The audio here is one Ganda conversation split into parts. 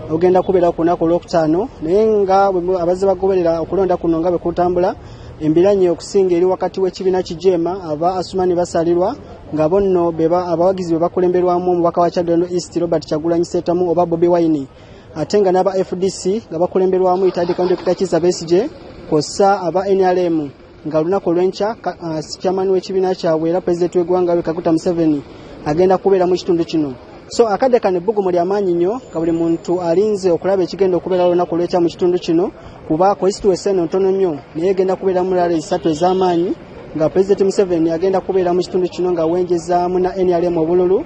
ogenda kubeera ku lunaku olwokutaano naye nga abazze bagoberera okulonda kuno nga bwe kutambula embiranye okusinga eri wakati w'ekibiina kijeema aba Asumani basalirwa nga bonno abawagizi be bakulemberwamu omubaka wa Kyaddondo East Robert Kyagulanyi Ssentamu oba Bobi Wine ate nga n'aba FDC nga bakulemberwamu Itadi Kandekita Kizza Besigye kossa aba NRM nga lunaku olw'enkya chairman w'ekibiina kyabwe era pulezidenti w'eggwanga Kaguta Museveni agenda kubeera mu kitundu kino. So akadde kano ebbugumu ly'amaanyi nnyo nga buli muntu alinze okulaba ekigenda okubeera lunaku olw'enkya mu kitundu kino kuba constituency eno ntono nnyo naye egenda kubeera mu lala 3 ez'amaanyi nga pulezidenti Museveni agenda kubeera mu kitundu kino nga wenjezaamu na NRM obululu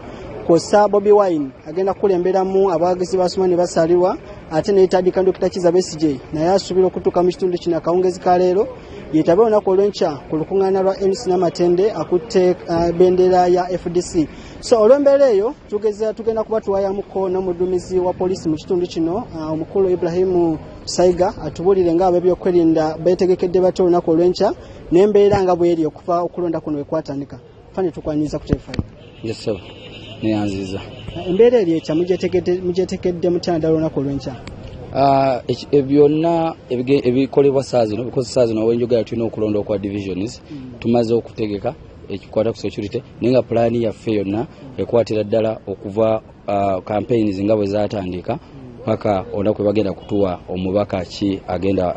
kossa Bobi Wine agenda kukulemberamu abawagizi ba Asumani basalirwa ate ne Itadi Kandekita Kizza Besigye naye asuubira okutuuka mu kitundu kino akawungezi ka leero yetabe olunaku olw'enkya ku lukuŋŋaana lwa MC Namatende akutte bendera ya FDC. So olw'embeera eyo tugenda kuba tuwaayamuko n'omuduumizi wa poliisi mu kitundu kino omukulu Ibrahim Saiga atubuulire nga ab'ebyokwerinda beetegekedde batya olunaku olw'enkya n'embeera nga bw'eri okuva okulonda kuno wekwatandika. Fane tukwaniriza ku Television. Yes sir. Neyanziza. Embeera eri ekya mugyetekedde mutya naddala olunaku olw'enkya? Byonna ebikolebwa saa zino because saa zino wenjogera tulina okulonda okwa divisions tumaze okutegeka ekikwata ku security naye nga pulaani yaffe yonna ekwatira ddala okuva campaigns nga bwe zaatandika paka olunaku bagenda kutuwa omubaka ki agenda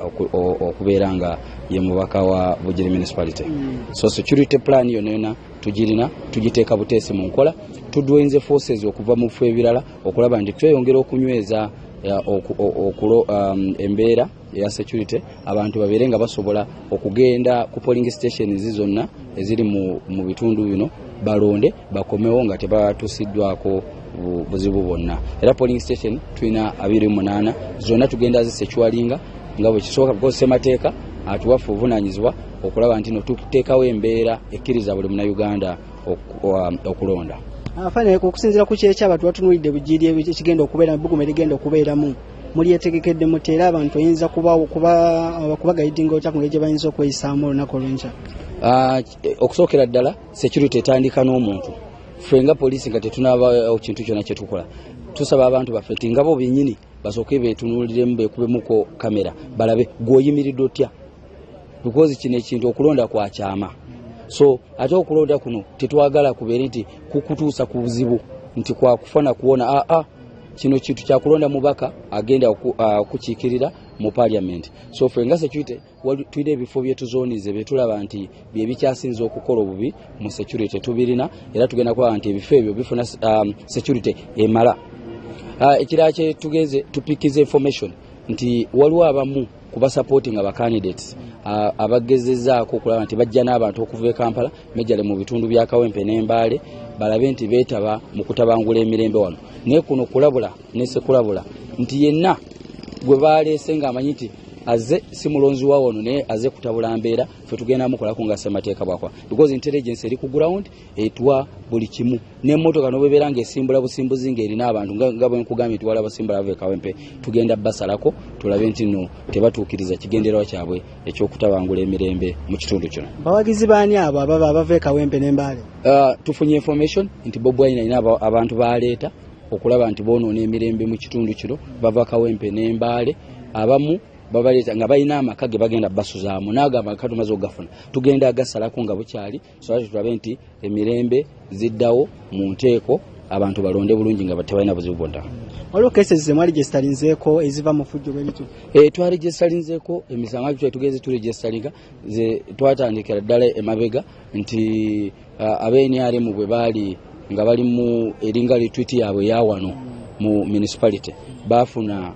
okubeera nga ye mubaka wa Bugiri municipality. So security plan yonna tugirina tugiteeka buteesi mu nkola tudwinze forces okuva mu fu ebirala okulaba nti tweyongera okunyweza embeera ya security abantu babeere nga basobola okugenda ku polling stations zonna eziri mu bitundu bino balonde bakomewo nga tebatusiddwako buzibu bwonna. Era polling station tulina 28 zonna tugenda zisechwalinga nga bwe kisooka because semateeka atuwafu obuvunaanyizibwa okulaba nti tuteekawo embeera ekkiriza buli munnayuganda okulonda. Afane okusinziira ku kyekya abantu batunulidde bujiri ekigenda okubeera bbugumu erigenda okubeeramu mulyetegekedde muteera abantu oyinza kubagayidinga otya ku ngeri gye bayinza okweyisaamu olunaku olw'enkya? Okusookera ddala security etandika n'omuntu. Ffe nga poliisi nga tetunaaba kintu kyonna kye tukola tusaba abantu baffe ti nga bo bennyini basooke beetunuuliremu beekubemuko kamera balabe gw'oyimiridde otya because kino ekintu okulonda kwa kyama. So ate okulonda kuno tetwagala kubeere nti kukutuusa ku buzibu nti kwa kufana kuwona kino kintu kya kulonda mubaka agenda kukiikirira mu parliament. So ffe nga security tulina ebifo byetuzoonize betulaba nti byebikyasinza okukola obubi mu security tubirina era tugenda kulaba nti ebifo ebyo bifuna security emala. Ekirala kye tugeze tupikiza information nti waliwo abamu kuba supporting aba candidates abagezezzaako okulaba nti bajja n'abantu okuva e Kampala mejjale mu bitundu bya Kawempe n'Embaale balabe nti beetaba mu kutabangula emirembe wano naye kuno kulabula ne sekulabula nti yenna gwe baleese ng'amanyi nti aze si mulonzi wa wano naye aze kutabula mbeera ffe tugenda mukolako nga ssemateeka bwakwa because intelligence eri ku ground etuwa buli kimu n'emmotoka n'obeera ng'esimbula busimbuzi ng'erina abantu nga bwe nkugambye nti wala basimbula bava e Kawempe tugenda basalako tulabe nti nno tebatuukiriza kigendererwa kyabwe ekyokutabangula emirembe mu kitundu kino. Bawagizi baani abo abava e Kawempe n'Embaale? Tufunye information nti Bobi Wine alina abantu baleeta okulaba nti boonoona emirembe mu kitundu kino bava Kawempe n'Embaale abamu babaleta nga balina amaka ge bagenda basuzaamu n'agamba amaka tumaze okugafuna tugenda agasalako nga bukyali so tulabe nti emirembe ziddawo mu nteeko abantu balonde bulungi nga tebalina buzibu bwonna. Waliwo cases ze mwali registarinzeeko eziva mu fujjo bw'ebito? Twaregistarinzeeko emisango gye tugeze turegistaringa ze twatandikira ddala emabega nti ab'NRM bwe baali nga bali mu eringa litwiti yaabwe yawano mu municipality baafuna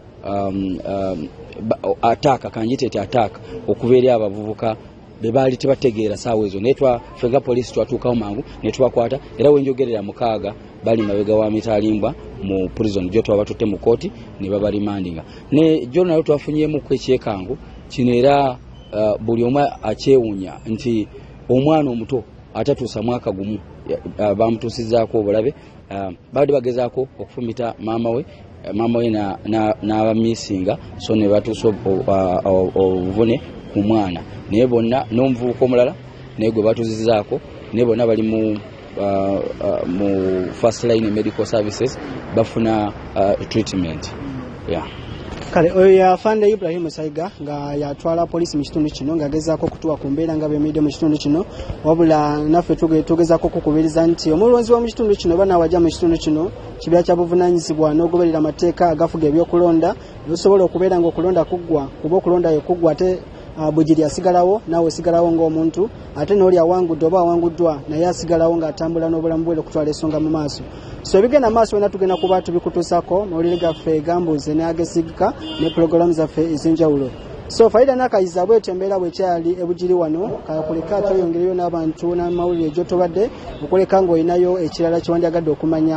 ataka kanjitete ataka okubeera abavubuka bebaali tebategeera saawa ezo naye twafega poliisi twatuukawo mangu ne tubakwata era wenjogerera mukaaga bali mabega wa mitalimbwa mu prison gyo twabatutte mu kooti ne babarimandinga ne gyo nayo twafunyeemu ekyekangu kino era buli omu akyewuunya nti omwana omuto atatuusa mwaka gumu bamutuusizzaako obulabe baadde bagezaako okufumita maama we n'abamiisinga so ne batuusa obuvune ku mwana naye bonna n'omuvubuka omulala naye gwe batuuzizzaako naye bonna bali mu first line medical services bafuna treatment. kale oyo yafande Ibrahim Saiga nga yatwala polisi mu kitundu kino ng'agezaako okutuwa ku mbeera nga bw'emidde mu kitundu kino wabula naffe tugezaako okukubiriza nti omulonzi w'omu kitundu kino banaawajja mu kitundu kino kibira kya buvunaanyizibwa n'ogoberera amateeka agafuga ebyokulonda lusobola okubeera ng'okulonda kuggwa kuba okulonda yekuggwa ate bujiri asigalawo naawe osigalawo ng'omuntu ate n'oli awangudde oba awanguddwa naye asigalawo ng'atambula n'obulamu bwe okutwala ensonga mu maaso so ebigenda maaso wena tugenda kuba tubikutuusako mawulire gaffe gambuuze n'agesigika ne pulogulaamu zaffe ez'enjawulo so Faida n'akayiza bwetyo embeera bwekyali ebugiri wano kakuleka tweyongereyo n'abantu n'amawulire gy'otobadde okuleka ng'olinayo ekirala kye wandyagadde okumanya